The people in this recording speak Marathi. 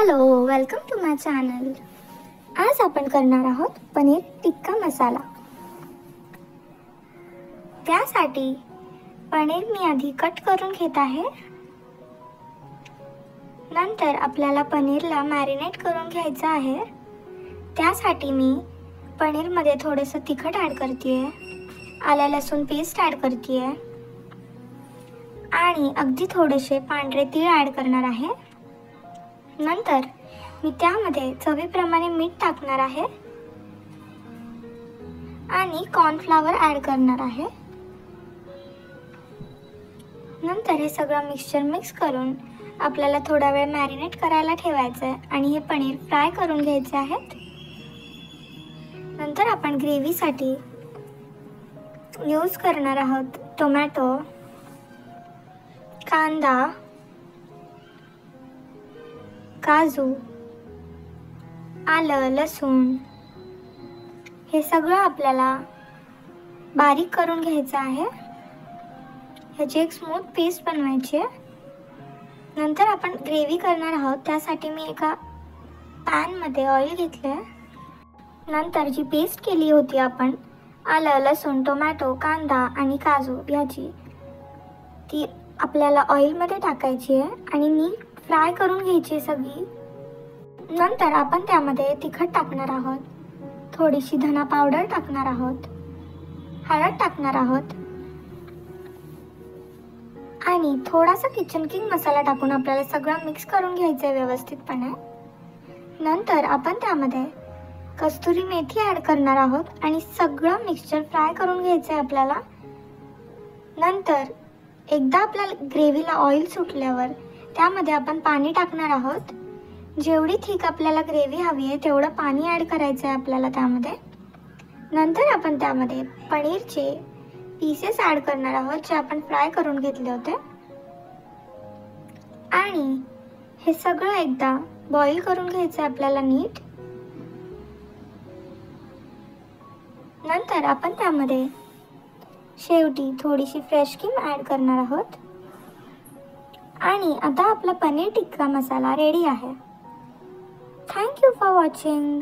Hello, welcome to my channel. आज आपण करणार आहोत पनीर टिक्का मसाला. त्यासाठी पनीर मी आधी कट करून घेत आहे. नंतर आपल्याला पनीरला मॅरिनेट करून घ्यायचं आहे. त्यासाठी मी पनीरमध्ये थोडंसं तिखट ॲड करतेय, आलं लसूण पेस्ट ॲड करतेय आणि अगदी थोडेसे पांढरे तीळ ॲड करणार आहे. नंतर मी त्यामध्ये चवीप्रमाणे मीठ टाकणार आहे आणि कॉर्नफ्लॉवर ॲड करणार आहे. नंतर हे सगळं मिक्सचर मिक्स करून आपल्याला थोडा वेळ मॅरिनेट करायला ठेवायचं आहे आणि हे पनीर फ्राय करून घ्यायचे आहेत. नंतर आपण ग्रेव्हीसाठी यूज करणार आहोत टोमॅटो, कांदा, काजू, आलं लसूण हे सगळं आपल्याला बारीक करून घ्यायचं आहे. ह्याची एक स्मूथ पेस्ट बनवायची आहे. नंतर आपण ग्रेव्ही करणार आहोत. त्यासाठी मी एका पॅनमध्ये ऑइल घेतले. नंतर जी पेस्ट केली होती आपण आलं लसूण टोमॅटो कांदा आणि काजू ह्याची, ती आपल्याला ऑइलमध्ये टाकायची आहे आणि नीट फ्राय करून घ्यायची सगळी. नंतर आपण त्यामध्ये तिखट टाकणार आहोत, थोडीशी धना पावडर टाकणार आहोत, हळद टाकणार आहोत आणि थोडासा किचन किंग मसाला टाकून आपल्याला सगळं मिक्स करून घ्यायचं आहे व्यवस्थितपणे. नंतर आपण त्यामध्ये कस्तुरी मेथी ॲड करणार आहोत आणि सगळं मिक्सचर फ्राय करून घ्यायचं आहे आपल्याला. नंतर एकदा आपल्या ग्रेव्हीला ऑइल सुटल्यावर त्यामध्ये आपण पाणी टाकणार आहोत. जेवढी थिक आपल्याला ग्रेव्ही हवी आहे तेवढं पाणी ॲड करायचं आहे आपल्याला त्यामध्ये. नंतर आपण त्यामध्ये पनीरचे पीसेस ॲड करणार आहोत जे आपण फ्राय करून घेतले होते आणि हे सगळं एकदा बॉईल करून घ्यायचं आहे आपल्याला नीट. नंतर आपण त्यामध्ये शेवटी थोडीशी फ्रेश क्रीम ॲड करणार आहोत आणि आता आपला पनीर टिक्का मसाला रेडी आहे. Thank you for watching.